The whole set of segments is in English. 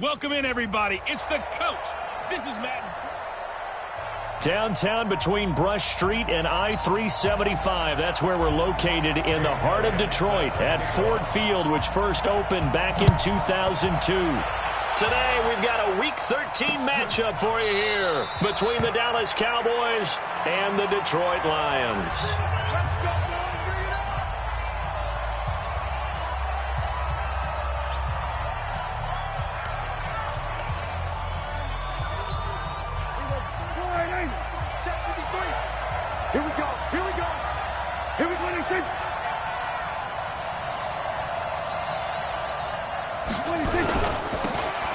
Welcome in, everybody. It's the coach. This is Matt. Downtown between Brush Street and I-375. That's where we're located in the heart of Detroit at Ford Field, which first opened back in 2002. Today, we've got a Week 13 matchup for you here between the Dallas Cowboys and the Detroit Lions.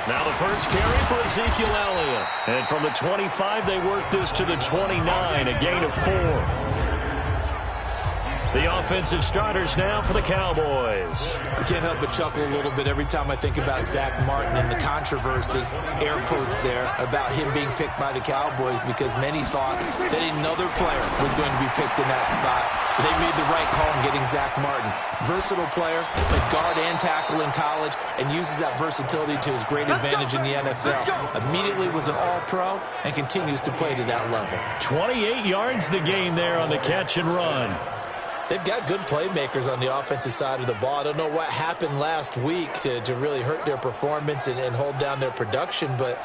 Now the first carry for Ezekiel Elliott. And from the 25, they work this to the 29, a gain of 4. The offensive starters now for the Cowboys. I can't help but chuckle a little bit every time I think about Zach Martin and the controversy, air quotes there, about him being picked by the Cowboys because many thought that another player was going to be picked in that spot. But they made the right call in getting Zach Martin. Versatile player, played guard and tackle in college, and uses that versatility to his great advantage in the NFL. Immediately was an all-pro and continues to play to that level. 28 yards the gain there on the catch and run. They've got good playmakers on the offensive side of the ball. I don't know what happened last week to really hurt their performance and hold down their production, but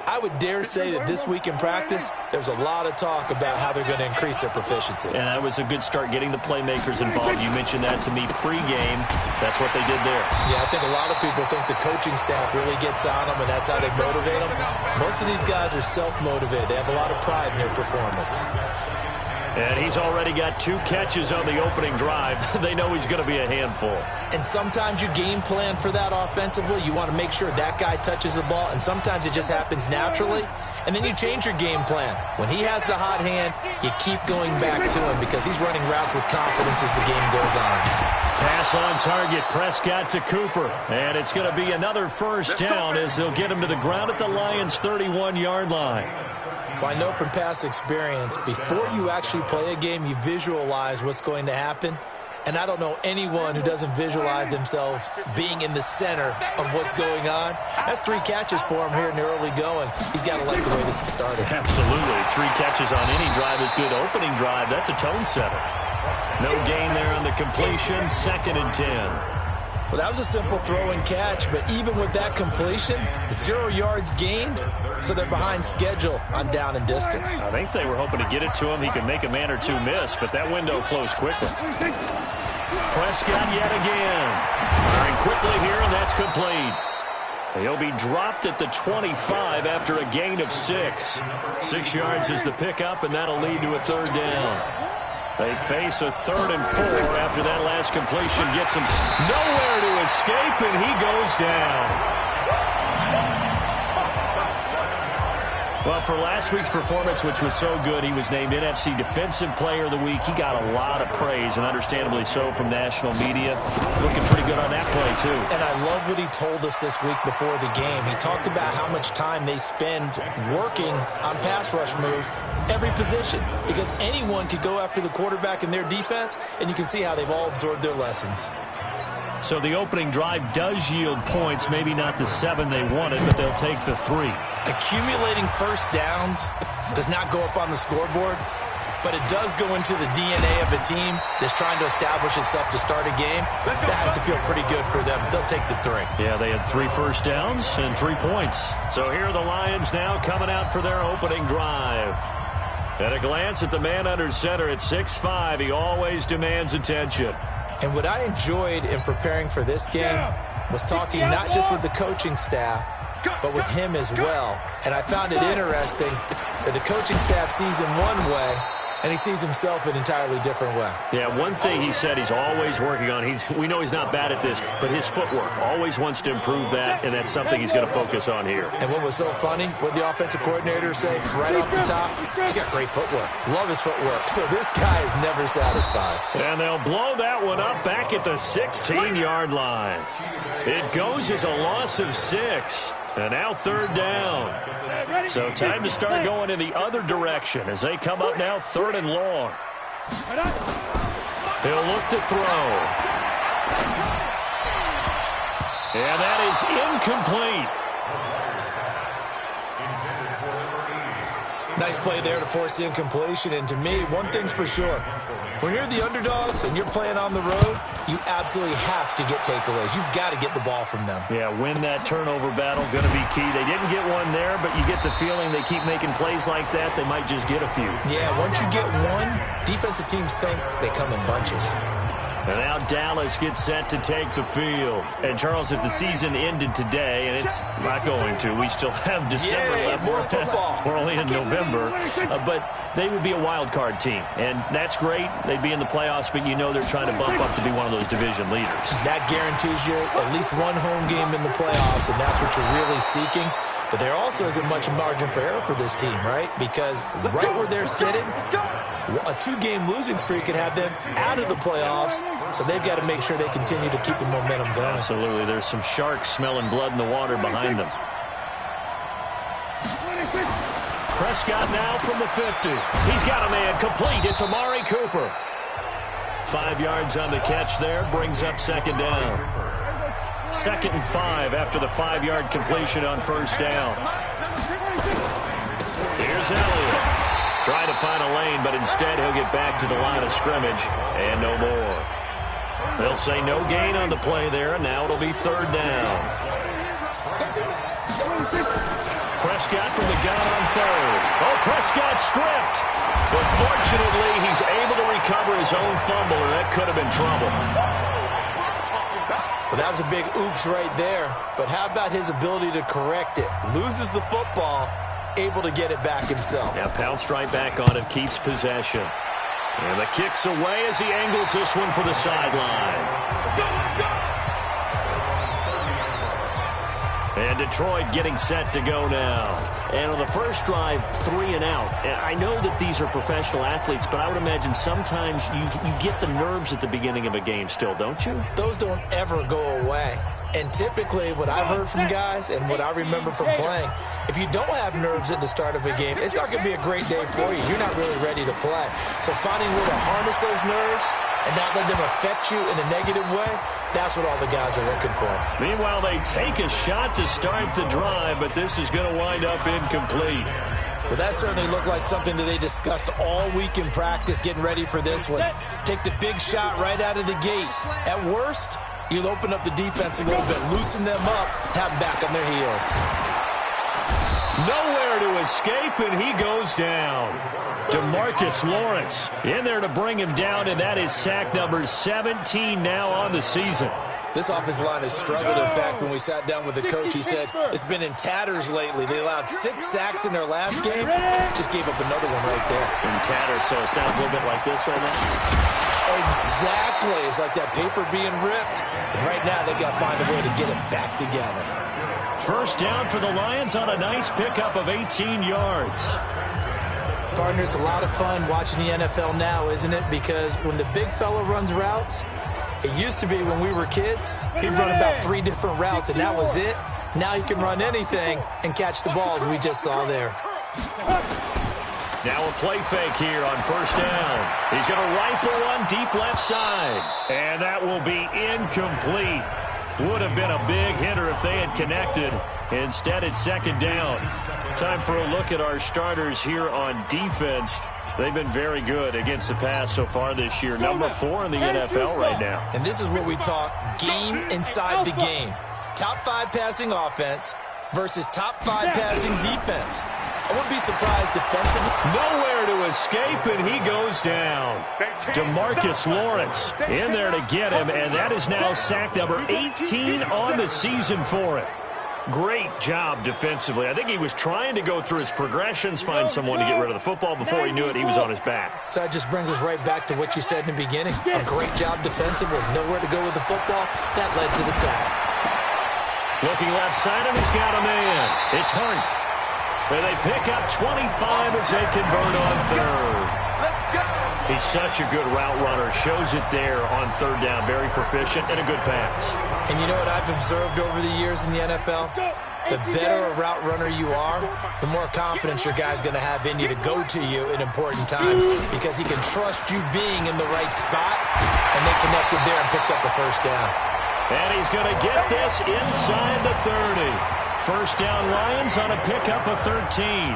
I would dare say that this week in practice, there's a lot of talk about how they're going to increase their proficiency. And that was a good start getting the playmakers involved. You mentioned that to me pregame. That's what they did there. Yeah, I think a lot of people think the coaching staff really gets on them, and that's how they motivate them. Most of these guys are self-motivated. They have a lot of pride in their performance. And he's already got 2 catches on the opening drive. They know he's going to be a handful. And sometimes you game plan for that offensively. You want to make sure that guy touches the ball, and sometimes it just happens naturally. And then you change your game plan. When he has the hot hand, you keep going back to him because he's running routes with confidence as the game goes on. Pass on target, Prescott to Cooper. And it's going to be another first down as they'll get him to the ground at the Lions' 31-yard line. Well, I know from past experience, before you actually play a game, you visualize what's going to happen. And I don't know anyone who doesn't visualize themselves being in the center of what's going on. That's 3 catches for him here in the early going. He's got to like the way this is started. Absolutely. 3 catches on any drive is good. Opening drive, that's a tone setter. No gain there on the completion. 2nd and 10. Well, that was a simple throw and catch, but even with that completion, 0 yards gained, so they're behind schedule on down and distance. I think they were hoping to get it to him. He could make a man or 2 miss, but that window closed quickly. Prescott yet again. Firing quickly here, and that's complete. He'll be dropped at the 25 after a gain of 6. 6 yards is the pickup, and that'll lead to a 3rd down. They face a 3rd and 4 after that last completion gets him nowhere to escape, and he goes down. Well, for last week's performance, which was so good, he was named NFC Defensive Player of the Week. He got a lot of praise, and understandably so, from national media. Looking pretty good on that play, too. And I love what he told us this week before the game. He talked about how much time they spend working on pass rush moves, every position, because anyone could go after the quarterback in their defense, and you can see how they've all absorbed their lessons. So the opening drive does yield points, maybe not the 7 they wanted, but they'll take the 3. Accumulating first downs does not go up on the scoreboard, but it does go into the DNA of a team that's trying to establish itself to start a game. That has to feel pretty good for them. They'll take the 3. Yeah, they had 3 first downs and 3 points. So here are the Lions now coming out for their opening drive. At a glance at the man under center at 6'5", he always demands attention. And what I enjoyed in preparing for this game was talking not just with the coaching staff, but with him as well. And I found it interesting that the coaching staff sees him one way, and he sees himself an entirely different way. Yeah, one thing he said he's always working on, we know he's not bad at this, but his footwork, always wants to improve that, and that's something he's going to focus on here. And what was so funny, what the offensive coordinator said right off the top, he's got great footwork. Love his footwork. So this guy is never satisfied. And they'll blow that one up back at the 16-yard line. It goes as a loss of 6. And now 3rd down. So time to start going in the other direction as they come up now 3rd and long. He'll look to throw. And that is incomplete. Nice play there to force the incompletion. And to me, one thing's for sure. When you're the underdogs and you're playing on the road, you absolutely have to get takeaways. You've got to get the ball from them. Yeah, win that turnover battle, going to be key. They didn't get one there, but you get the feeling they keep making plays like that, they might just get a few. Yeah, once you get one, defensive teams think they come in bunches. And now Dallas gets set to take the field. And, Charles, if the season ended today, and it's not going to, we still have December left. More football. We're only in November. But they would be a wild card team. And that's great. They'd be in the playoffs, but you know they're trying to bump up to be one of those division leaders. That guarantees you at least one home game in the playoffs, and that's what you're really seeking. But there also isn't much margin for error for this team, right? Because right where they're sitting, a 2-game losing streak could have them out of the playoffs, so they've got to make sure they continue to keep the momentum going. Absolutely. There's some sharks smelling blood in the water behind them. Prescott now from the 50. He's got a man complete. It's Amari Cooper. 5 yards on the catch there, brings up second down. 2nd and 5 after the 5-yard completion on first down. Here's Elliott. Trying to find a lane, but instead he'll get back to the line of scrimmage, and no more. They'll say no gain on the play there, and now it'll be 3rd down. Prescott from the gun on 3rd. Oh, Prescott stripped. But fortunately, he's able to recover his own fumble, and that could have been trouble. Well, that was a big oops right there. But how about his ability to correct it? Loses the football, able to get it back himself. Yeah, pounced right back on it, keeps possession. And the kick's away as he angles this one for the sideline. And Detroit getting set to go now. And on the first drive, 3 and out. And I know that these are professional athletes, but I would imagine sometimes you get the nerves at the beginning of a game still, don't you? Those don't ever go away. And typically what I've heard from guys and what I remember from playing, if you don't have nerves at the start of a game, it's not going to be a great day for you. You're not really ready to play. So finding a way to harness those nerves and not let them affect you in a negative way, that's what all the guys are looking for. Meanwhile, they take a shot to start the drive, but this is going to wind up incomplete. Well, that certainly looked like something that they discussed all week in practice getting ready for this one. Take the big shot right out of the gate. At worst, you'll open up the defense a little bit, loosen them up, have them back on their heels. Nowhere to escape, and he goes down. DeMarcus Lawrence in there to bring him down, and that is sack number 17 now on the season. This offensive line has struggled. In fact, when we sat down with the coach, he said it's been in tatters lately. They allowed 6 sacks in their last game. Just gave up another one right there. In tatters, so it sounds a little bit like this right now. Exactly. It's like that paper being ripped. And right now, they've got to find a way to get it back together. First down for the Lions on a nice pickup of 18 yards. Partner, it's a lot of fun watching the NFL now, isn't it? Because when the big fella runs routes, it used to be when we were kids, he'd run about 3 different routes, and that was it. Now he can run anything and catch the balls we just saw there. Now a play fake here on first down. He's going to rifle one deep left side. And that will be incomplete. Would have been a big hitter if they had connected. Instead, it's second down. Time for a look at our starters here on defense. They've been very good against the pass so far this year. Number 4 in the NFL right now. And this is what we talk game inside the game. Top 5 passing offense versus top 5 passing defense. I wouldn't be surprised defensively. Nowhere to escape, and he goes down. DeMarcus Lawrence in there to get him, and that is now sack number 18 on the season for it. Great job defensively. I think he was trying to go through his progressions, find someone to get rid of the football. Before he knew it, he was on his back. So that just brings us right back to what you said in the beginning. A great job defensively. Nowhere to go with the football. That led to the sack. Looking left side, and he's got a man. It's Hunt. And they pick up 25 as they convert on third. He's such a good route runner. Shows it there on third down. Very proficient and a good pass. And you know what I've observed over the years in the NFL? The better a route runner you are, the more confidence your guy's going to have in you to go to you in important times because he can trust you being in the right spot, and they connected there and picked up the first down. And he's going to get this inside the 30. First down Lions on a pickup of 13.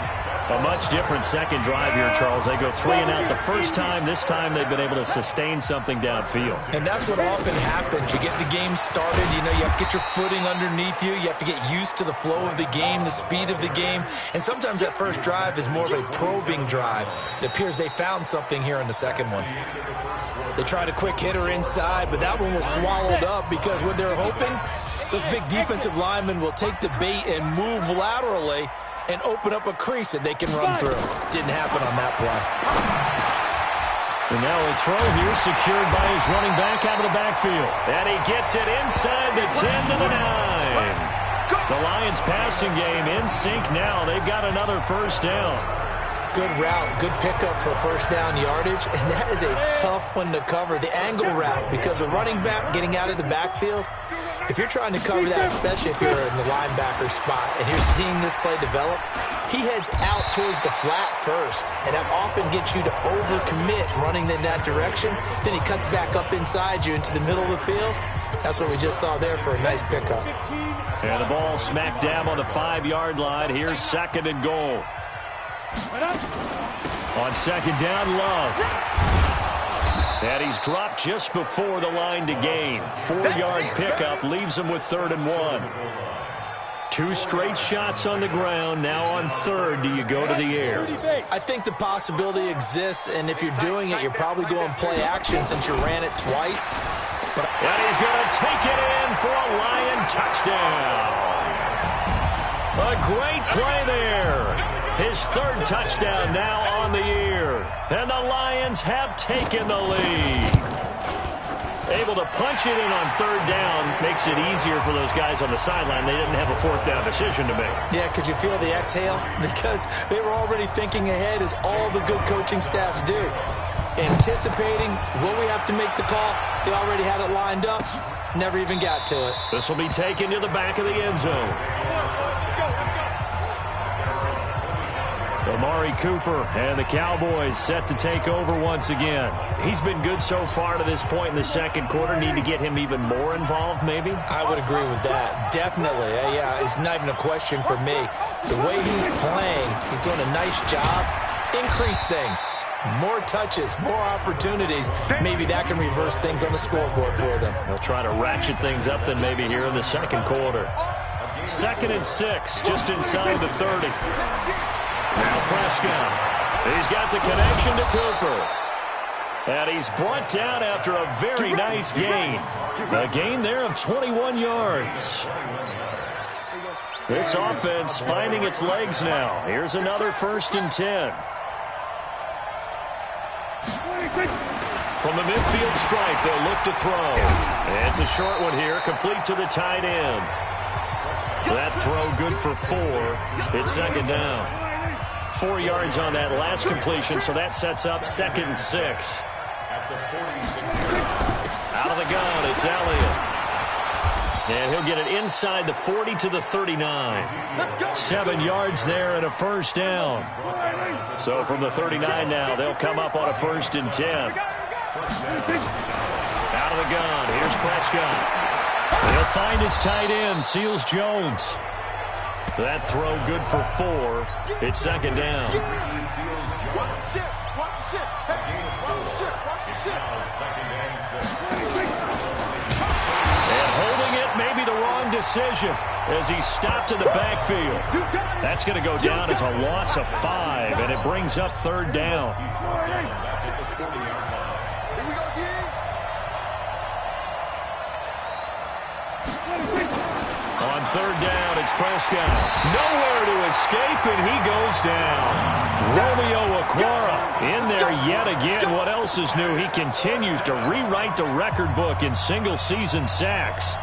A much different second drive here, Charles. They go 3 and out the first time. This time they've been able to sustain something downfield. And that's what often happens. You get the game started. You know, you have to get your footing underneath you. You have to get used to the flow of the game, the speed of the game. And sometimes that first drive is more of a probing drive. It appears they found something here in the second one. They tried a quick hitter inside, but that one was swallowed up because what they're hoping, those big defensive linemen will take the bait and move laterally and open up a crease that they can run through. Didn't happen on that play. And now a throw here secured by his running back out of the backfield. And he gets it inside the 10 to the 9. The Lions passing game in sync now. They've got another first down. Good route, good pickup for first down yardage, and that is a tough one to cover, the angle route, because a running back getting out of the backfield, if you're trying to cover that, especially if you're in the linebacker spot and you're seeing this play develop, he heads out towards the flat first, and that often gets you to overcommit running in that direction. Then he cuts back up inside you into the middle of the field. That's what we just saw there for a nice pickup. And the ball smack dab on the 5-yard line. Here's second and goal. On second down, Love. And he's dropped just before the line to gain. 4-yard pickup leaves him with 3rd and 1. 2 straight shots on the ground. Now on 3rd, do you go to the air? I think the possibility exists, and if you're doing it, you're probably going play action since you ran it twice. And he's going to take it in for a Lion touchdown. A great play there. His 3rd touchdown now on the year. And the Lions have taken the lead. Able to punch it in on 3rd down makes it easier for those guys on the sideline. They didn't have a 4th down decision to make. Yeah, could you feel the exhale? Because they were already thinking ahead, as all the good coaching staffs do. Anticipating, will we have to make the call? They already had it lined up. Never even got to it. This will be taken to the back of the end zone. Amari Cooper and the Cowboys set to take over once again. He's been good so far to this point in the second quarter. Need to get him even more involved, maybe? I would agree with that. Definitely. Yeah, it's not even a question for me. The way he's playing, he's doing a nice job. Increase things. More touches, more opportunities. Maybe that can reverse things on the scoreboard for them. They'll try to ratchet things up then maybe here in the second quarter. 2nd and 6, just inside the 30. Now Prescott. He's got the connection to Cooper. And he's brought down after a very nice gain. A gain there of 21 yards. This offense finding its legs now. Here's another 1st and 10. From the midfield stripe, they'll look to throw. And it's a short one here, complete to the tight end. That throw good for 4. It's 2nd down. 4 yards on that last completion, so that sets up 2nd and 6. Out of the gun, it's Elliott. And he'll get it inside the 40 to the 39. 7 yards there and a first down. So from the 39 now, they'll come up on a 1st and 10. Out of the gun, here's Prescott. He'll find his tight end, Seals Jones. That throw good for 4. It's 2nd down. And holding it may be the wrong decision as he stopped in the backfield. That's going to go down as a loss of 5, and it brings up 3rd down. On 3rd down, it's Prescott. Nowhere to escape, and he goes down. Romeo Okwara in there yet again. What else is new? He continues to rewrite the record book in single-season sacks.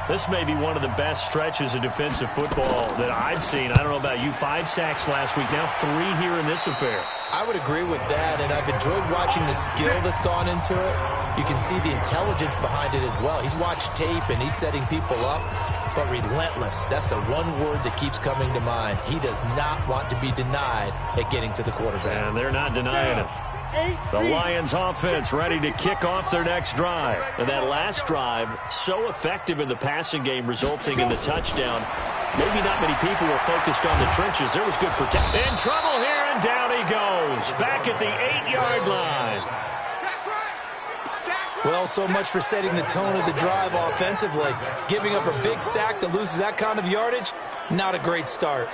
This may be one of the best stretches of defensive football that I've seen. I don't know about you. 5 sacks last week, now 3 here in this affair. I would agree with that, and I've enjoyed watching the skill that's gone into it. You can see the intelligence behind it as well. He's watched tape, and he's setting people up. But relentless, that's the one word that keeps coming to mind. He does not want to be denied at getting to the quarterback. And they're not denying it. The Lions offense ready to kick off their next drive. And that last drive, so effective in the passing game, resulting in the touchdown. maybe not many people were focused on the trenches. There was good protection. In trouble here, and down he goes. Back at the 8-yard line. Well, so much for setting the tone of the drive offensively. Giving up a big sack that loses that kind of yardage, not a great start.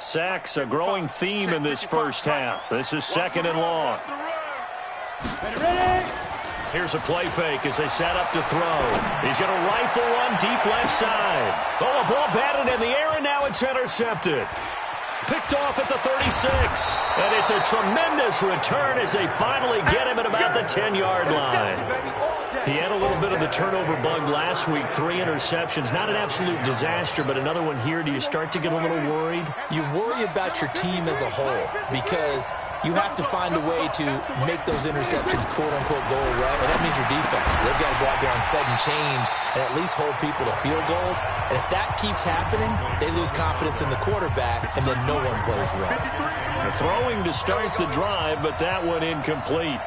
Sacks, a growing theme in this first half. This is 2nd and long. Here's a play fake as they set up to throw. He's going to rifle one deep left side. Oh, a ball batted in the air, and now it's intercepted. Picked off at the 36. And it's a tremendous return as they finally get him at about the 10-yard line. He had a little bit of the turnover bug last week, 3 interceptions. Not an absolute disaster, but another one here. Do you start to get a little worried? You worry about your team as a whole because you have to find a way to make those interceptions, quote-unquote, go away, and that means your defense. They've got to go out there on sudden change and at least hold people to field goals. And if that keeps happening, they lose confidence in the quarterback, and then no one plays well. The throwing to start the drive, but that one incomplete.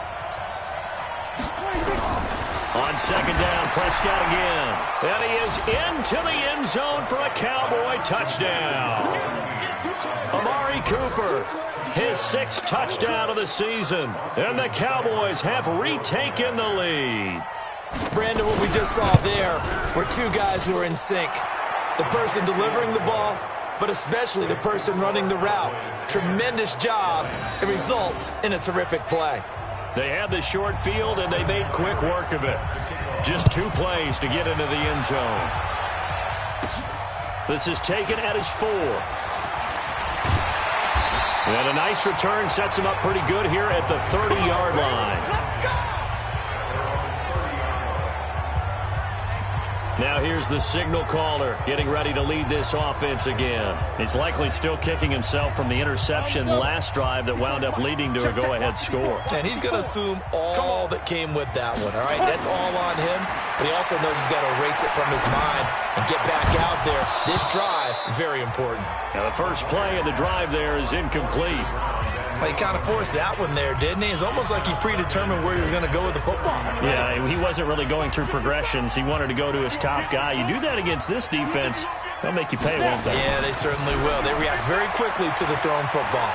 On 2nd down, Prescott again. And he is into the end zone for a Cowboy touchdown. Amari Cooper, his 6th touchdown of the season. And the Cowboys have retaken the lead. Brandon, what we just saw there were 2 guys who are in sync. The person delivering the ball, but especially the person running the route. Tremendous job. It results in a terrific play. They had the short field, and they made quick work of it. Just 2 plays to get into the end zone. This is taken at his 4. And a nice return sets him up pretty good here at the 30-yard line. Now here's the signal caller getting ready to lead this offense again. He's likely still kicking himself from the interception last drive that wound up leading to a go-ahead score. And he's going to assume all that came with that one, all right? That's all on him, but he also knows he's got to erase it from his mind and get back out there. This drive, very important. Now the first play of the drive there is incomplete. Well, he kind of forced that one there, didn't he? It's almost like he predetermined where he was going to go with the football. Yeah, he wasn't really going through progressions. He wanted to go to his top guy. You do that against this defense, they'll make you pay, won't they? Yeah, they certainly will. They react very quickly to the thrown football.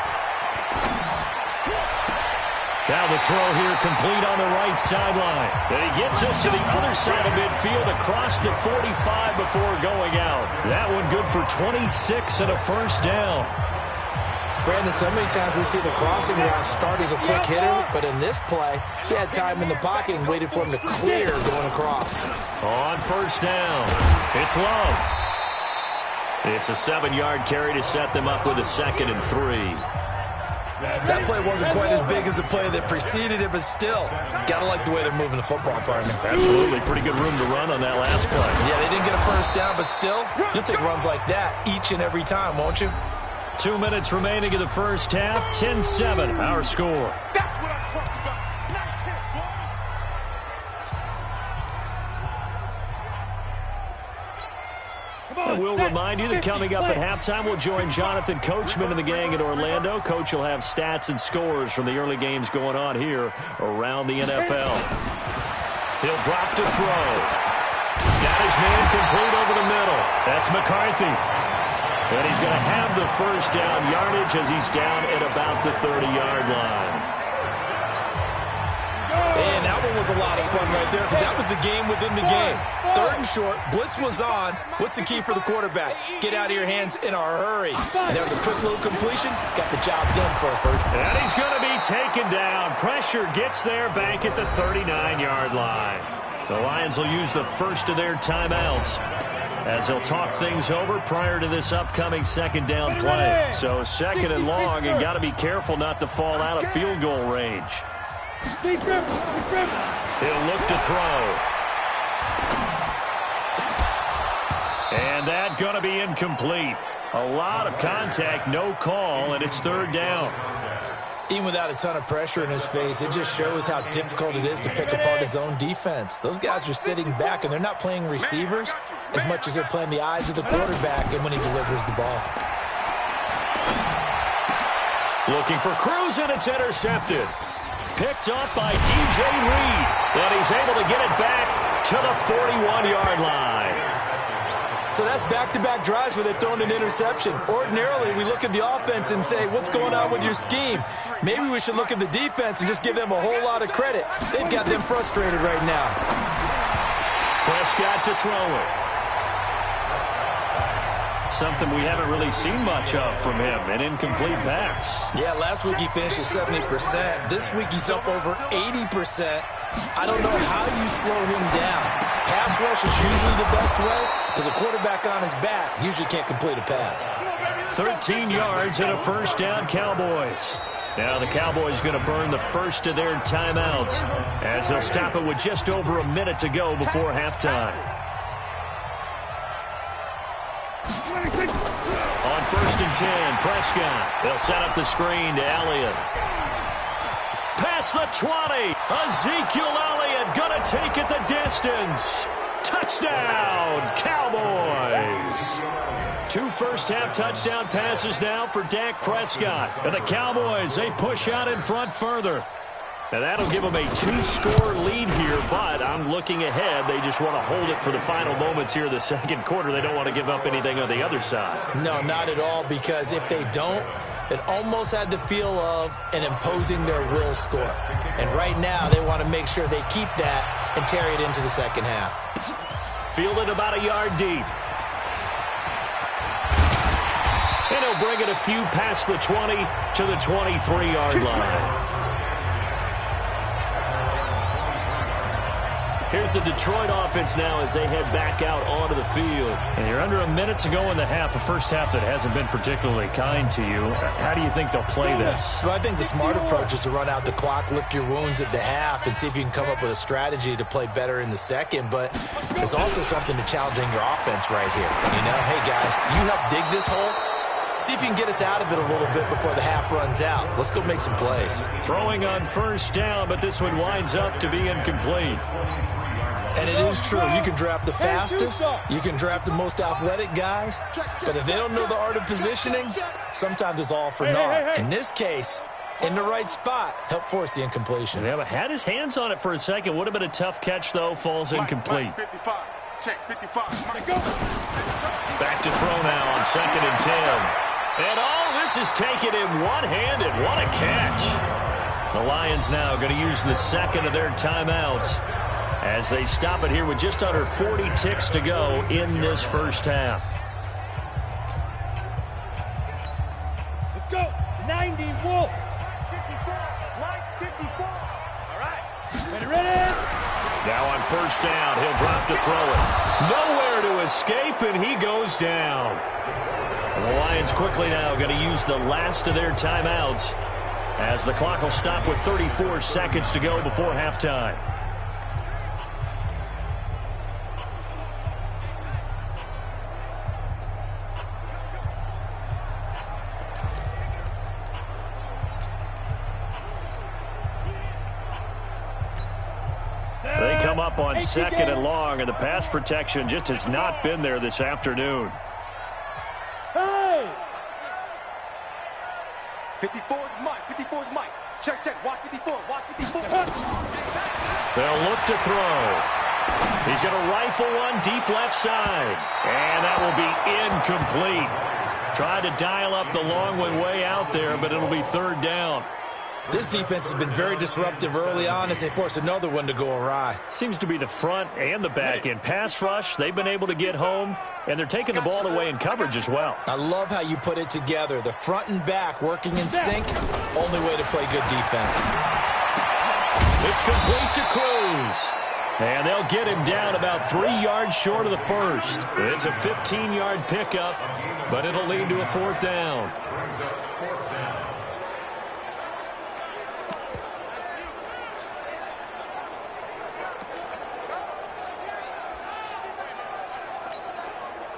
Now the throw here complete on the right sideline. And he gets us to the other side of midfield across the 45 before going out. That one good for 26 and a first down. Brandon, so many times we see the crossing route start as a quick hitter, but in this play, he had time in the pocket and waited for him to clear going across. On first down, it's Love. It's a 7-yard carry to set them up with a 2nd and 3. That play wasn't quite as big as the play that preceded it, but still, got to like the way they're moving the football, partner. Absolutely. Pretty good room to run on that last play. Yeah, they didn't get a first down, but still, you'll take runs like that each and every time, won't you? 2 minutes remaining in the first half. 10-7, our score. That's what I'm talking about. And we'll remind you that coming up at halftime, we'll join Jonathan Coachman and the gang in Orlando. Coach will have stats and scores from the early games going on here around the NFL. He'll drop to throw. Got his man complete over the middle. That's McCarthy. And he's going to have the first down yardage as he's down at about the 30-yard line. And that one was a lot of fun right there because that was the game within the game. 3rd and short, blitz was on. What's the key for the quarterback? Get out of your hands in a hurry. And that was a quick little completion. Got the job done for a first. And he's going to be taken down. Pressure gets there back at the 39-yard line. The Lions will use the first of their timeouts as they'll talk things over prior to this upcoming 2nd down play. So 2nd and long, and got to be careful not to fall out of field goal range. He'll look to throw. And that going to be incomplete. A lot of contact, no call, and it's 3rd down. Even without a ton of pressure in his face, it just shows how difficult it is to pick apart his own defense. Those guys are sitting back, and they're not playing receivers as much as they're playing the eyes of the quarterback and when he delivers the ball. Looking for Cruz, and it's intercepted. picked off by DJ Reed. And he's able to get it back to the 41-yard line. So that's back-to-back drives where they've thrown an interception. Ordinarily, we look at the offense and say, what's going on with your scheme? Maybe we should look at the defense and just give them a whole lot of credit. They've got them frustrated right now. Prescott to throw it. Something we haven't really seen much of from him, an incomplete pass. Yeah, last week he finished at 70%. This week he's up over 80%. I don't know how you slow him down. Pass rush is usually the best way because a quarterback on his back usually can't complete a pass. 13 yards and a first down, Cowboys. Now the Cowboys going to burn the first of their timeouts as they'll stop it with just over a minute to go before halftime. On 1st and 10, Prescott. They'll set up the screen to Elliott. Past the 20. Ezekiel Elliott going to take it the distance. Touchdown, Cowboys. 2 first-half touchdown passes now for Dak Prescott. And the Cowboys, they push out in front further. And that'll give them a 2-score lead here, but I'm looking ahead. They just want to hold it for the final moments here of the second quarter. They don't want to give up anything on the other side. No, not at all, because if they don't, it almost had the feel of an imposing their will score. And right now, they want to make sure they keep that and carry it into the second half. Fielded about a yard deep. And he'll bring it a few past the 20 to the 23-yard line. Here's the Detroit offense now as they head back out onto the field. And you're under a minute to go in the half, a first half that hasn't been particularly kind to you. How do you think they'll play this? Well, I think the smart approach is to run out the clock, lick your wounds at the half, and see if you can come up with a strategy to play better in the second. But there's also something to challenging your offense right here. You know, hey, guys, you help dig this hole. See if you can get us out of it a little bit before the half runs out. Let's go make some plays. Throwing on first down, but this one winds up to be incomplete. And it is true. You can draft the fastest. You can draft the most athletic guys. But if they don't know the art of positioning, sometimes it's all for naught. In this case, in the right spot, help force the incompletion. Yeah, but had his hands on it for a second. Would have been a tough catch, though. Falls incomplete. 55. Check 55. Back to throw now on 2nd and 10. And all this is taken in one-handed. What a catch. The Lions now going to use the second of their timeouts as they stop it here with just under 40 ticks to go in this first half. Let's go. 90, Wolf. 54. Mike, 54. All right. Ready? Now on first down, he'll drop to throw it. Nowhere to escape, and he goes down. And the Lions quickly now going to use the last of their timeouts as the clock will stop with 34 seconds to go before halftime. They come up on 2nd and long, and the pass protection just has not been there this afternoon. Hey! 54 is Mike. 54 is Mike. Check, check. Watch 54. Watch 54. They'll look to throw. He's going to rifle one deep left side. And that will be incomplete. Tried to dial up the long one way out there, but it'll be 3rd down. This defense has been very disruptive early on as they force another one to go awry. Seems to be the front and the back end. Pass rush, they've been able to get home, and they're taking the ball away in coverage as well. I love how you put it together. The front and back working in sync, only way to play good defense. It's complete to Cruz. And they'll get him down about 3 yards short of the first. It's a 15-yard pickup, but it'll lead to a 4th down.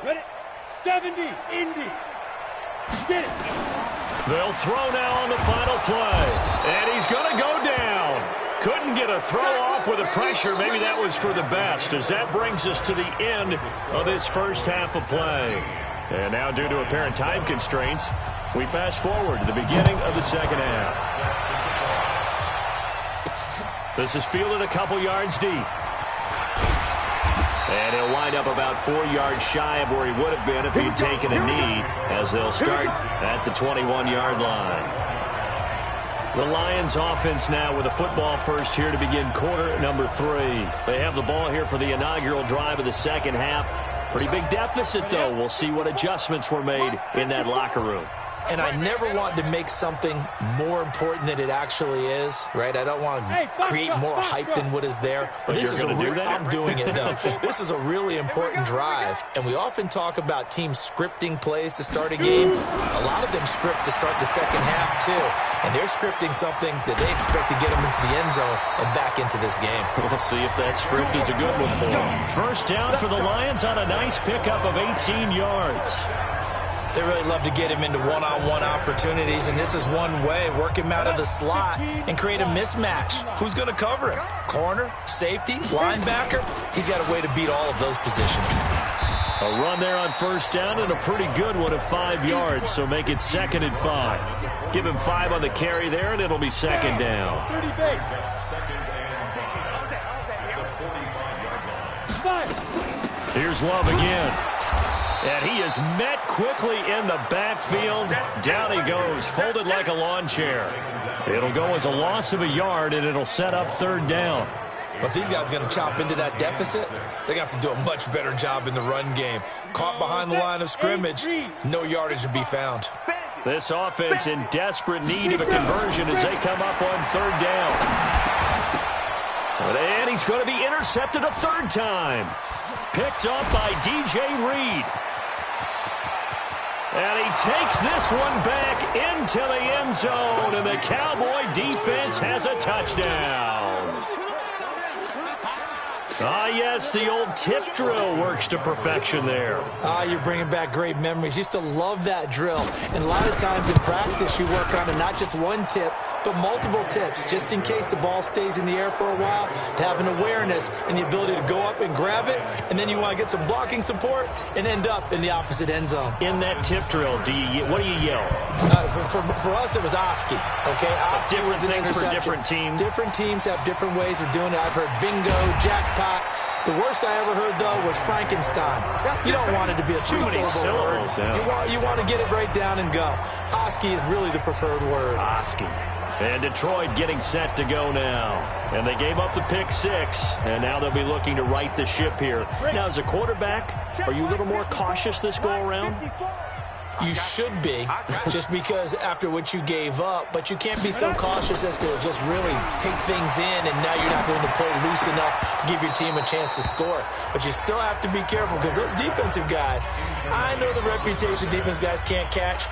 Ready? 70, Indy. Get it. They'll throw now on the final play. And he's going to go down. Couldn't get a throw off with the pressure. Maybe that was for the best, as that brings us to the end of this first half of play. And now, due to apparent time constraints, we fast forward to the beginning of the second half. This is fielded a couple yards deep. And he'll wind up about 4 yards shy of where he would have been if he'd taken a knee, as they'll start at the 21-yard line. The Lions offense now with a football first here to begin quarter number 3. They have the ball here for the inaugural drive of the second half. Pretty big deficit, though. We'll see what adjustments were made in that locker room. And I never want to make something more important than it actually is, right? I don't want to create more hype than what is there. But this is I'm doing it, though. This is a really important drive. And we often talk about teams scripting plays to start a game. A lot of them script to start the second half, too. And they're scripting something that they expect to get them into the end zone and back into this game. We'll see if that script is a good one for them. First down for the Lions on a nice pickup of 18 yards. They really love to get him into one-on-one opportunities, and this is one way. Work him out of the slot and create a mismatch. Who's going to cover him? Corner, safety, linebacker? He's got a way to beat all of those positions. A run there on first down and a pretty good one of 5 yards, so make it 2nd and 5. Give him 5 on the carry there, and it'll be 2nd down. 30 base. 5. Here's Love again. And he is met quickly in the backfield. Down he goes, folded like a lawn chair. It'll go as a loss of a yard, and it'll set up 3rd down. But if these guys are going to chop into that deficit, they're going to have to do a much better job in the run game. Caught behind the line of scrimmage, no yardage to be found. This offense in desperate need of a conversion as they come up on 3rd down. And he's going to be intercepted a 3rd time. Picked up by DJ Reed. And he takes this one back into the end zone, and the Cowboy defense has a touchdown. Ah, yes, the old tip drill works to perfection there. Ah, you're bringing back great memories. Used to love that drill. And a lot of times in practice, you work on it, not just one tip, but multiple tips, just in case the ball stays in the air for a while, to have an awareness and the ability to go up and grab it, and then you want to get some blocking support and end up in the opposite end zone. In that tip drill, what do you yell? For us, it was Oski, okay? Oski different was an things for interception. different teams. Different teams have different ways of doing it. I've heard bingo, jackpot. The worst I ever heard, though, was Frankenstein. You don't want it to be a three-syllable word. Yeah. You want to get it right down and go. Oski is really the preferred word. Oski. And Detroit getting set to go now. And they gave up the pick 6, and now they'll be looking to right the ship here. Now, as a quarterback, are you a little more cautious this go-around? You should be, just because after what you gave up, but you can't be so cautious as to just really take things in, and now you're not going to play loose enough to give your team a chance to score. But you still have to be careful, because those defensive guys, I know the reputation defense guys can't catch.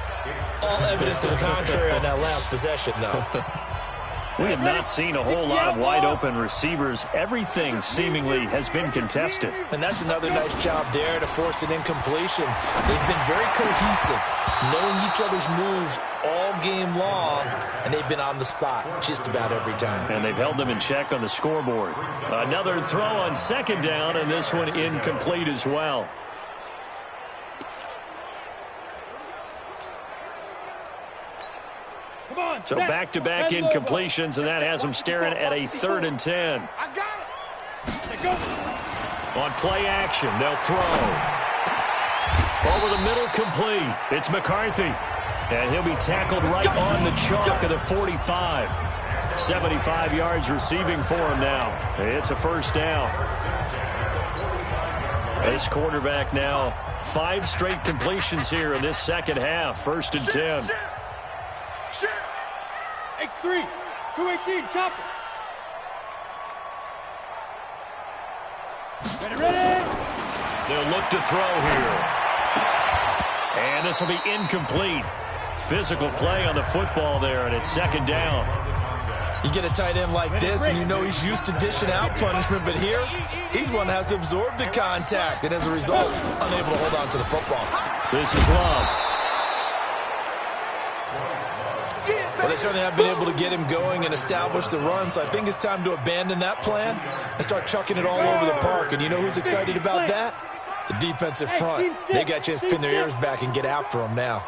All evidence to the contrary on that last possession, though. We have not seen a whole lot of wide-open receivers. Everything seemingly has been contested. And that's another nice job there to force an incompletion. They've been very cohesive, knowing each other's moves all game long, and they've been on the spot just about every time. And they've held them in check on the scoreboard. Another throw on 2nd down, and this one incomplete as well. So back-to-back incompletions, and that has them staring at a 3rd and 10. I got it. On play action, they'll throw. Over the middle, complete. It's McCarthy. And he'll be tackled right on the chalk of the 45. 75 yards receiving for him now. It's a 1st down. This quarterback now, 5 straight completions here in this second half. 1st and 10. X3, 218, chop it. Ready. They'll look to throw here. And this will be incomplete. Physical play on the football there, and it's 2nd down. You get a tight end like this, and you know he's used to dishing out punishment, but here, he's one that has to absorb the contact, and as a result, unable to hold on to the football. This is Love. Well, they certainly have been able to get him going and establish the run, so I think it's time to abandon that plan and start chucking it all over the park. And you know who's excited about that? The defensive front. They got a chance to pin their ears back and get after him now.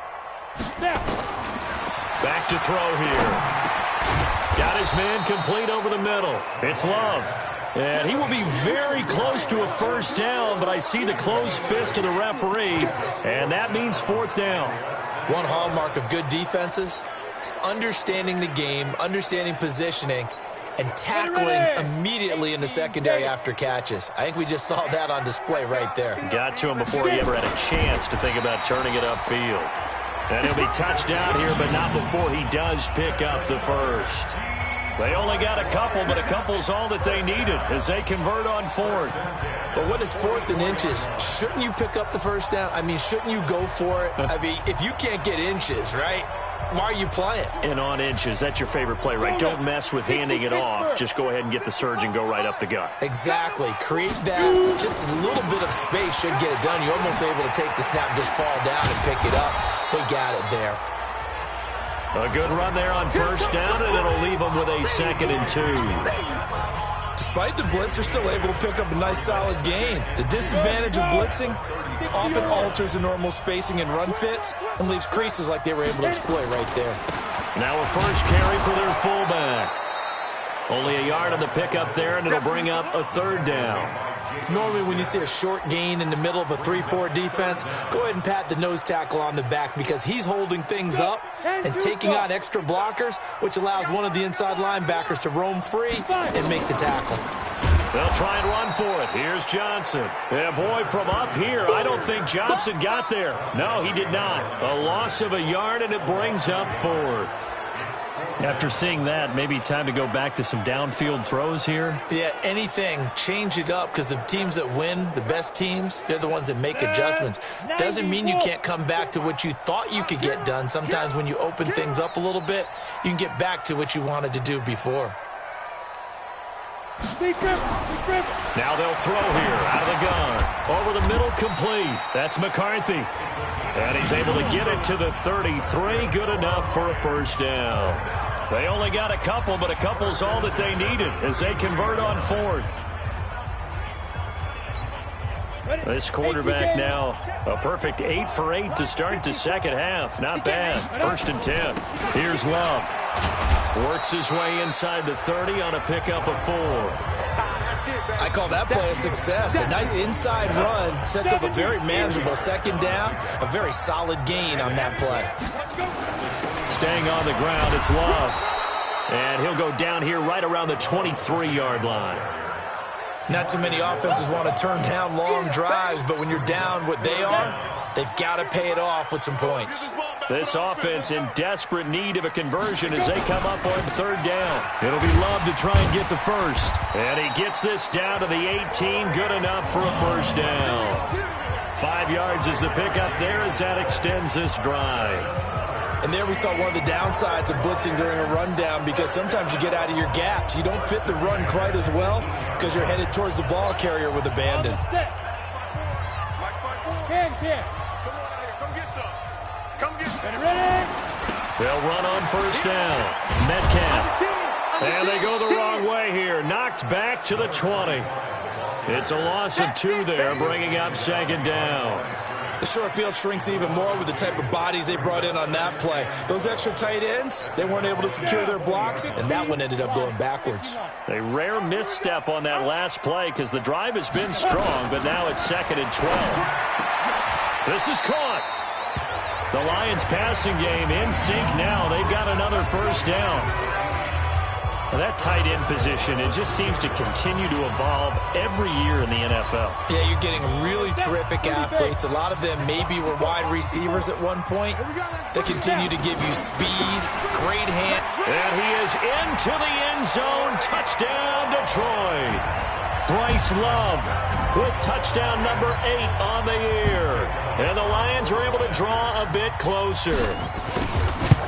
Back to throw here. Got his man complete over the middle. It's Love. And he will be very close to a first down, but I see the closed fist of the referee, and that means fourth down. One hallmark of good defenses is understanding the game, understanding positioning, and tackling immediately in the secondary after catches. I think we just saw that on display right there. Got to him before he ever had a chance to think about turning it upfield. And he'll be touched down here, but not before he does pick up the first. They only got a couple, but a couple's all that they needed as they convert on fourth. But what is fourth and inches? Shouldn't you pick up the first down? I mean, shouldn't you go for it? I mean, if you can't get inches, right, why are you playing? And on inches, that's your favorite play, right? Don't mess with handing it off. Just go ahead and get the surge and go right up the gut. Exactly. Create that. Just a little bit of space should get it done. You're almost able to take the snap, just fall down and pick it up. They got it there. A good run there on first down, and it'll leave them with a 2nd and 2. Despite the blitz, they're still able to pick up a nice, solid gain. The disadvantage of blitzing often alters the normal spacing and run fits and leaves creases like they were able to exploit right there. Now a first carry for their fullback. Only a yard on the pickup there, and it'll bring up a 3rd down. Normally when you see a short gain in the middle of a 3-4 defense, go ahead and pat the nose tackle on the back because he's holding things up and taking on extra blockers, which allows one of the inside linebackers to roam free and make the tackle. They'll try and run for it. Here's Johnson. Yeah, boy, from up here, I don't think Johnson got there. No, he did not. A loss of a yard, and it brings up 4th. After seeing that, maybe time to go back to some downfield throws here. Yeah, anything. Change it up because the teams that win, the best teams, they're the ones that make adjustments. Doesn't mean you can't come back to what you thought you could get done. Sometimes when you open things up a little bit, you can get back to what you wanted to do before. Now they'll throw here out of the gun. Over the middle, complete. That's McCarthy. And he's able to get it to the 33. Good enough for a first down. They only got a couple, but a couple's all that they needed as they convert on 4th. This quarterback now a perfect 8 for 8 to start the second half. Not bad. 1st and 10. Here's Love. Works his way inside the 30 on a pickup of 4. I call that play a success. A nice inside run sets up a very manageable 2nd down. A very solid gain on that play. Staying on the ground, it's Love. And he'll go down here right around the 23-yard line. Not too many offenses want to turn down long drives, but when you're down what they are, they've got to pay it off with some points. This offense in desperate need of a conversion as they come up on 3rd down. It'll be Love to try and get the first. And he gets this down to the 18. Good enough for a first down. 5 yards is the pickup there as that extends this drive. And there we saw one of the downsides of blitzing during a rundown because sometimes you get out of your gaps. You don't fit the run quite as well because you're headed towards the ball carrier with abandon. They'll run on first down. Metcalf. And they go the wrong way here. Knocked back to the 20. It's a loss of 2 there, bringing up 2nd down. The short field shrinks even more with the type of bodies they brought in on that play. Those extra tight ends, they weren't able to secure their blocks, and that one ended up going backwards. A rare misstep on that last play because the drive has been strong, but now it's 2nd and 12. This is caught. The Lions passing game in sync now. They've got another first down. Well, that tight end position, it just seems to continue to evolve every year in the NFL. Yeah, you're getting really terrific athletes. A lot of them maybe were wide receivers at one point. They continue to give you speed, great hand. And he is into the end zone. Touchdown, Detroit. Bryce Love with touchdown number 8 on the year. And the Lions are able to draw a bit closer.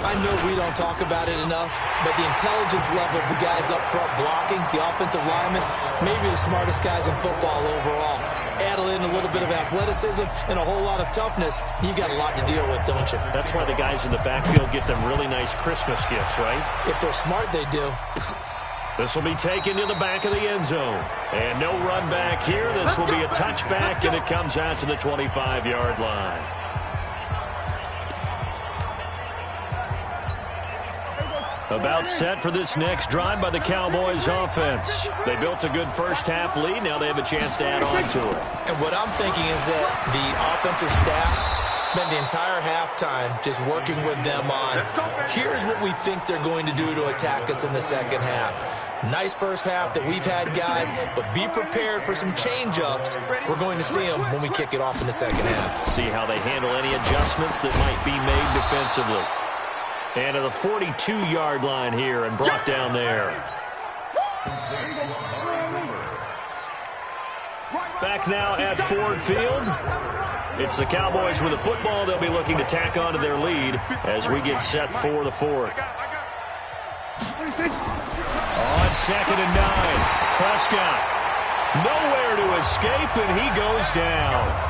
I know we don't talk about it enough, but the intelligence level of the guys up front blocking, the offensive linemen, maybe the smartest guys in football overall. Add in a little bit of athleticism and a whole lot of toughness, you got a lot to deal with, don't you? That's why the guys in the backfield get them really nice Christmas gifts, right? If they're smart, they do. This will be taken to the back of the end zone. And no run back here. This will be a touchback, and it comes out to the 25-yard line. About set for this next drive by the Cowboys offense. They built a good first-half lead. Now they have a chance to add on to it. And what I'm thinking is that the offensive staff spent the entire halftime just working with them on, here's what we think they're going to do to attack us in the second half. Nice first half that we've had, guys, but be prepared for some change-ups. We're going to see them when we kick it off in the second half. See how they handle any adjustments that might be made defensively. And to the 42-yard line here and brought down there. Back now at Ford Field. It's the Cowboys with the football. They'll be looking to tack on to their lead as we get set for the fourth. On 2nd and 9, Prescott. Nowhere to escape, and he goes down.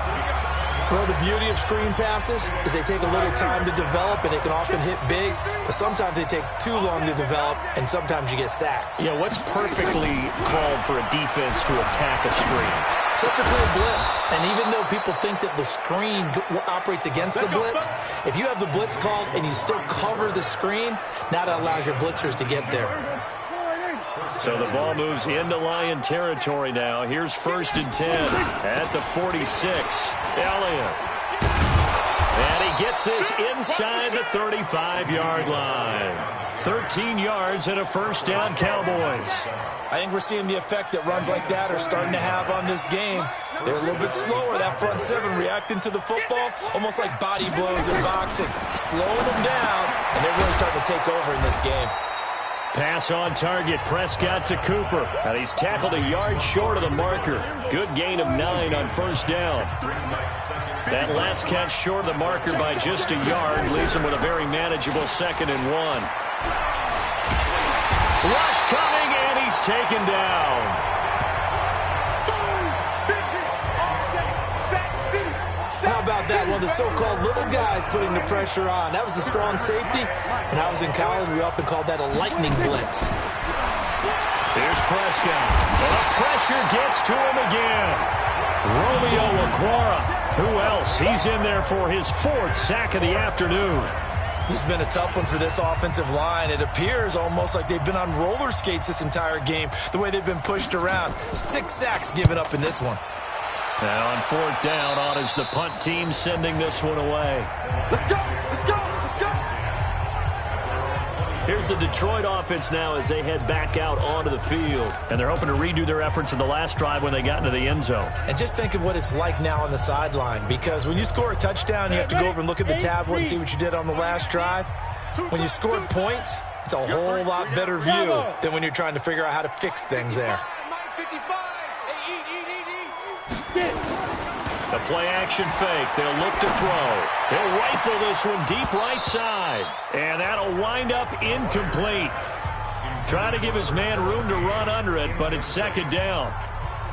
Well, the beauty of screen passes is they take a little time to develop, and they can often hit big, but sometimes they take too long to develop, and sometimes you get sacked. Yeah, what's perfectly called for a defense to attack a screen? Typically a blitz, and even though people think that the screen operates against the blitz, if you have the blitz called and you still cover the screen, now that allows your blitzers to get there. So the ball moves into Lion territory now. Here's 1st and 10 at the 46. Elliott. And he gets this inside the 35-yard line. 13 yards and a first down, Cowboys. I think we're seeing the effect that runs like that are starting to have on this game. They're a little bit slower, that front seven, reacting to the football, almost like body blows in boxing, slowing them down, and they're really starting to take over in this game. Pass on target, Prescott to Cooper. And he's tackled a yard short of the marker. Good gain of 9 on first down. That last catch short of the marker by just a yard leaves him with a very manageable 2nd and 1. Rush coming, and he's taken down. How about that? One of the so-called little guys putting the pressure on. That was the strong safety. When I was in college, we often called that a lightning blitz. Here's Prescott. And the pressure gets to him again. Romeo Okwara. Who else? He's in there for his 4th sack of the afternoon. This has been a tough one for this offensive line. It appears almost like they've been on roller skates this entire game, the way they've been pushed around. 6 sacks given up in this one. Now on 4th down, on is the punt team sending this one away. Let's go! Let's go! Let's go! Here's the Detroit offense now as they head back out onto the field. And they're hoping to redo their efforts in the last drive when they got into the end zone. And just think of what it's like now on the sideline, because when you score a touchdown, you have to go over and look at the tablet and see what you did on the last drive. When you score points, it's a whole lot better view than when you're trying to figure out how to fix things there. The play-action fake. They'll look to throw. He'll rifle this one deep right side. And that'll wind up incomplete. Trying to give his man room to run under it, but it's 2nd down.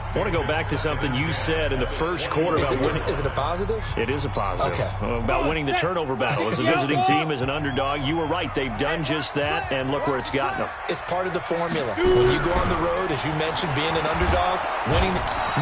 I want to go back to something you said in the first quarter. Is it a positive? It is a positive. Okay. About winning the turnover battle. As a visiting team, as an underdog, you were right. They've done just that, and look where it's gotten them. It's part of the formula. When you go on the road, as you mentioned, being an underdog, winning.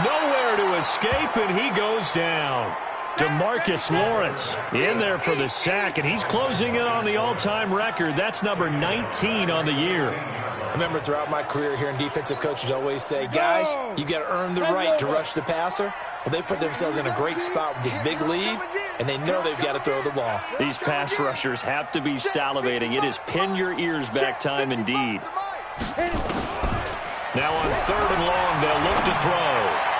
Nowhere to escape, and he goes down. DeMarcus Lawrence in there for the sack, and he's closing in on the all-time record. That's number 19 on the year. I remember throughout my career hearing defensive coaches always say, guys, you got to earn the right to rush the passer. Well, they put themselves in a great spot with this big lead, and they know they've got to throw the ball. These pass rushers have to be salivating. It is pin your ears back time indeed. Now on 3rd and long, they'll look to throw.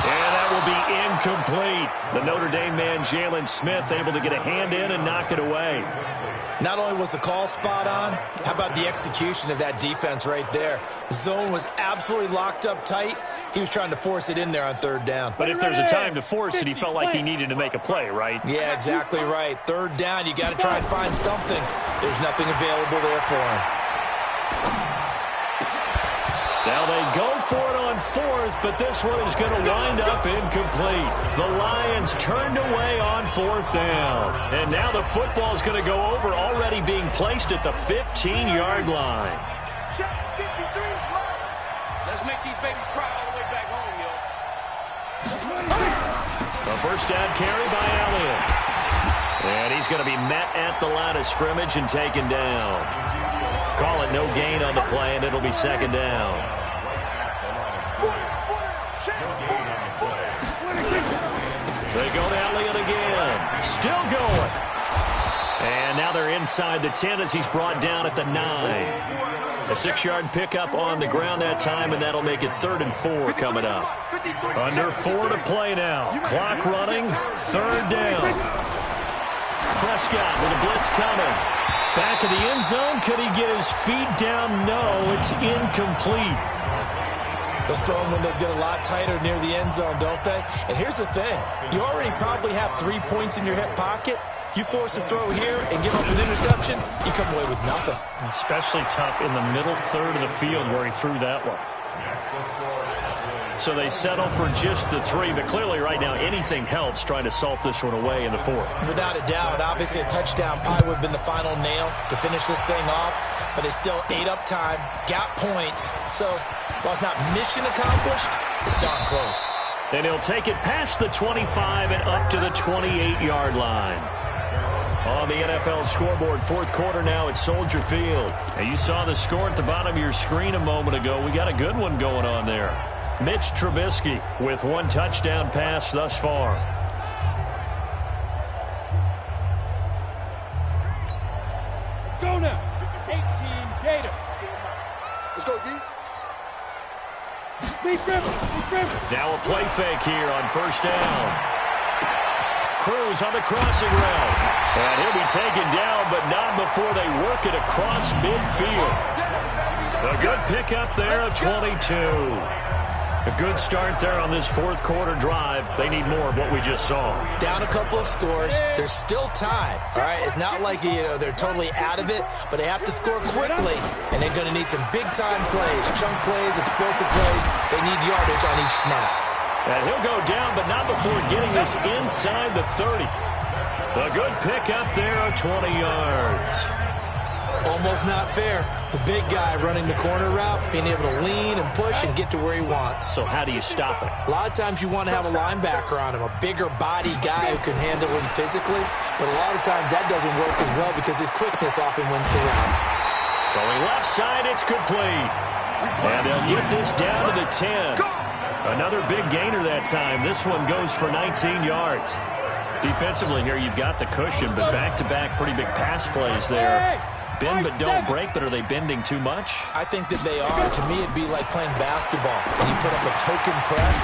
And that will be incomplete. The Notre Dame man, Jalen Smith, able to get a hand in and knock it away. Not only was the call spot on, how about the execution of that defense right there? Zone was absolutely locked up tight. He was trying to force it in there on 3rd down. But if there's a time to force it, he felt like he needed to make a play, right? Yeah, exactly right. 3rd down, you got to try and find something. There's nothing available there for him. Now they go for it on 4th, but this one is going to wind up incomplete. The Lions turned away on 4th down. And now the football is going to go over, already being placed at the 15-yard line. Let's make these babies cry all the way back home, yo. A first down carry by Elliott. And he's going to be met at the line of scrimmage and taken down. Call it no gain on the play, and it'll be second down. They go to Elliott again. Still going. And now they're inside the 10 as he's brought down at the 9. A 6-yard pickup on the ground that time, and that'll make it 3rd and 4 coming up. Under 4 to play now. Clock running. 3rd down. Prescott with a blitz coming. Back of the end zone. Could he get his feet down? No, it's incomplete. Those throwing windows get a lot tighter near the end zone, don't they? And here's the thing. You already probably have 3 points in your hip pocket. You force a throw here and give up an interception, you come away with nothing. Especially tough in the middle third of the field where he threw that one. So they settle for just the 3, but clearly right now anything helps trying to salt this one away in the 4th. Without a doubt, obviously a touchdown probably would have been the final nail to finish this thing off, but it's still ate up time, got points. So while it's not mission accomplished, it's darn close. And he'll take it past the 25 and up to the 28-yard line. On the NFL scoreboard, 4th quarter now at Soldier Field. And you saw the score at the bottom of your screen a moment ago. We got a good one going on there. Mitch Trubisky with 1 touchdown pass thus far. Let's go now. 18 Gator. Let's go, D. Lead Griffin. Now a play fake here on 1st down. Cruz on the crossing route. And he'll be taken down, but not before they work it across midfield. A good pickup there of 22. A good start there on this 4th quarter drive. They need more of what we just saw. Down a couple of scores. There's still time. All right, it's not like they're totally out of it, but they have to score quickly, and they're going to need some big-time plays, chunk plays, explosive plays. They need yardage on each snap. And he'll go down, but not before getting this inside the 30. A good pickup there of 20 yards. Almost not fair. The big guy running the corner route, being able to lean and push and get to where he wants. So how do you stop it? A lot of times you want to have a linebacker on him, a bigger body guy who can handle him physically. But a lot of times that doesn't work as well because his quickness often wins the route. Throwing left side, it's complete. And they'll get this down to the 10. Another big gainer that time. This one goes for 19 yards. Defensively here, you've got the cushion, but back-to-back pretty big pass plays there. Bend but don't break, but are they bending too much? I think that they are. To me, it'd be like playing basketball. When you put up a token press,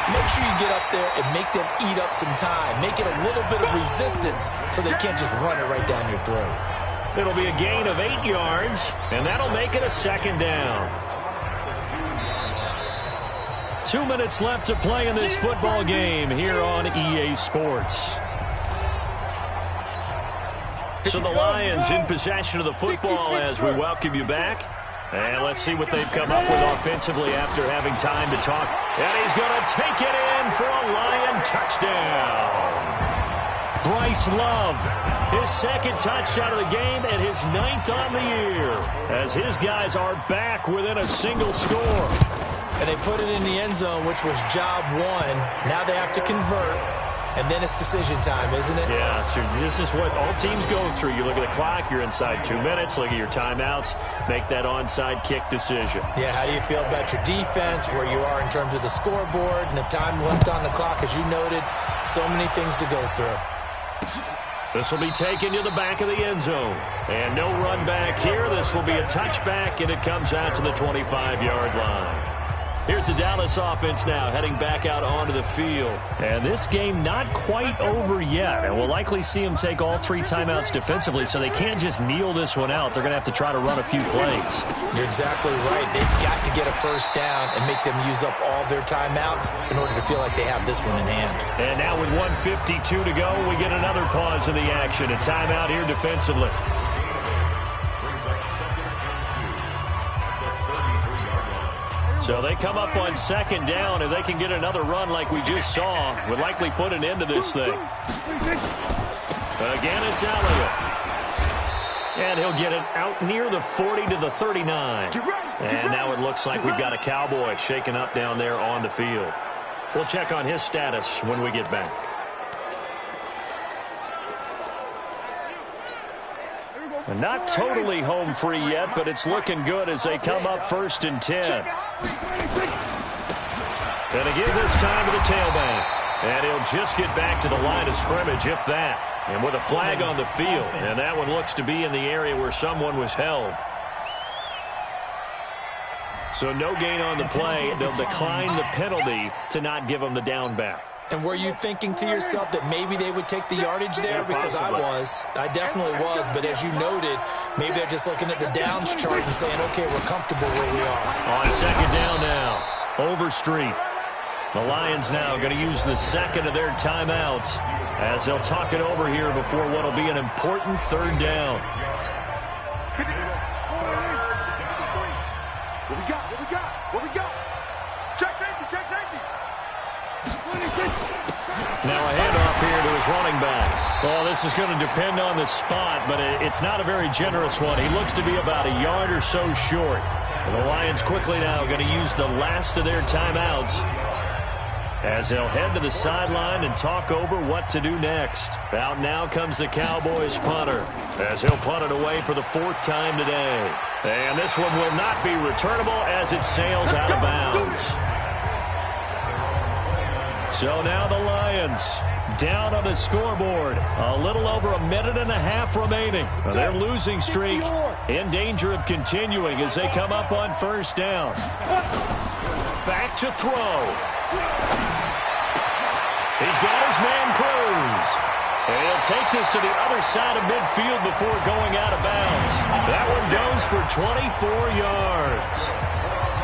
make sure you get up there and make them eat up some time. Make it a little bit of resistance so they can't just run it right down your throat. It'll be a gain of 8 yards, and that'll make it a 2nd down. 2 minutes left to play in this football game here on EA Sports. So the Lions in possession of the football as we welcome you back. And let's see what they've come up with offensively after having time to talk. And he's going to take it in for a Lion touchdown. Bryce Love, his 2nd touchdown of the game and his 9th on the year. As his guys are back within a single score. And they put it in the end zone, which was job 1. Now they have to convert. And then it's decision time, isn't it? Yeah, so this is what all teams go through. You look at the clock, you're inside 2 minutes, look at your timeouts, make that onside kick decision. Yeah, how do you feel about your defense, where you are in terms of the scoreboard, and the time left on the clock, as you noted, so many things to go through. This will be taken to the back of the end zone. And no run back here. This will be a touchback, and it comes out to the 25-yard line. Here's the Dallas offense now heading back out onto the field. And this game not quite over yet. And we'll likely see them take all 3 timeouts defensively, so they can't just kneel this one out. They're going to have to try to run a few plays. You're exactly right. They've got to get a first down and make them use up all their timeouts in order to feel like they have this one in hand. And now with 1:52 to go, we get another pause in the action. A timeout here defensively. So they come up on 2nd down. If they can get another run like we just saw, would likely put an end to this thing. Again, it's Elliott. And he'll get it out near the 40 to the 39. And now it looks like we've got a Cowboy shaken up down there on the field. We'll check on his status when we get back. Not totally home free yet, but it's looking good as they come up 1st and 10. And again this time to the tailback. And he'll just get back to the line of scrimmage, if that. And with a flag on the field. And that one looks to be in the area where someone was held. So no gain on the play. They'll decline the penalty to not give them the down back. And were you thinking to yourself that maybe they would take the yardage there? Because I was. I definitely was. But as you noted, maybe they're just looking at the downs chart and saying, okay, we're comfortable where we are. On 2nd down now, Overstreet. The Lions now going to use the 2nd of their timeouts as they'll talk it over here before what will be an important 3rd down. What we got? Check safety. Now a handoff here to his running back. Well, this is going to depend on the spot, but it's not a very generous one. He looks to be about a yard or so short. And the Lions quickly now going to use the last of their timeouts as they'll head to the sideline and talk over what to do next. Out now comes the Cowboys punter as he'll punt it away for the 4th time today. And this one will not be returnable as it sails out of bounds. So now the Lions down on the scoreboard. A little over a minute and a half remaining. Their losing streak in danger of continuing as they come up on 1st down. Back to throw. He's got his man Cruz. And he'll take this to the other side of midfield before going out of bounds. That one goes for 24 yards.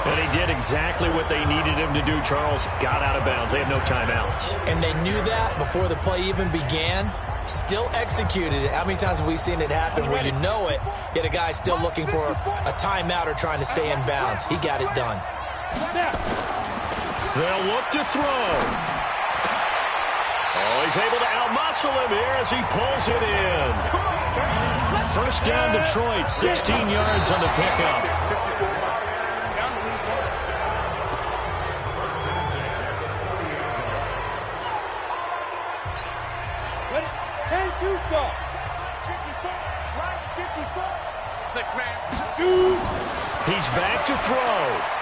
And he did exactly what they needed him to do, Charles. Got out of bounds. They have no timeouts. And they knew that before the play even began. Still executed it. How many times have we seen it happen where you know it, yet a guy's still looking for a timeout or trying to stay in bounds? He got it done. They'll look to throw. Oh, he's able to outmuscle him here as he pulls it in. 1st down Detroit, 16 yards on the pickup. Ready? 10-2 stop. 54, right, 54. 6-man. Shoot. He's back to throw.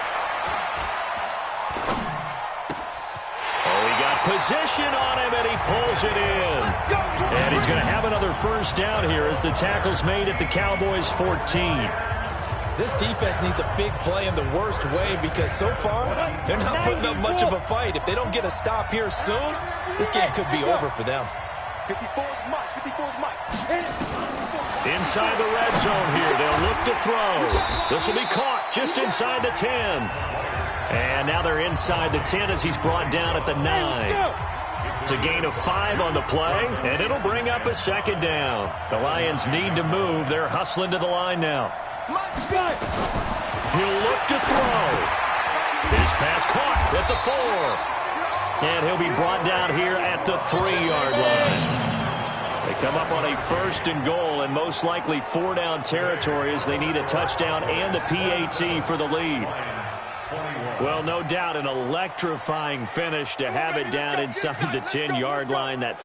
Position on him, and he pulls it in. And he's going to have another 1st down here as the tackle's made at the Cowboys' 14. This defense needs a big play in the worst way because so far, they're not putting up much of a fight. If they don't get a stop here soon, this game could be over for them. 54's Mike. Inside the red zone here, they'll look to throw. This will be caught just inside the 10. And now they're inside the 10 as he's brought down at the 9. It's a gain of 5 on the play, and it'll bring up a 2nd down. The Lions need to move. They're hustling to the line now. He'll look to throw. His pass caught at the 4. And he'll be brought down here at the 3-yard line. They come up on a 1st and goal, and most likely 4-down territory as they need a touchdown and a PAT for the lead. Well, no doubt an electrifying finish to have it down inside the 10-yard line. That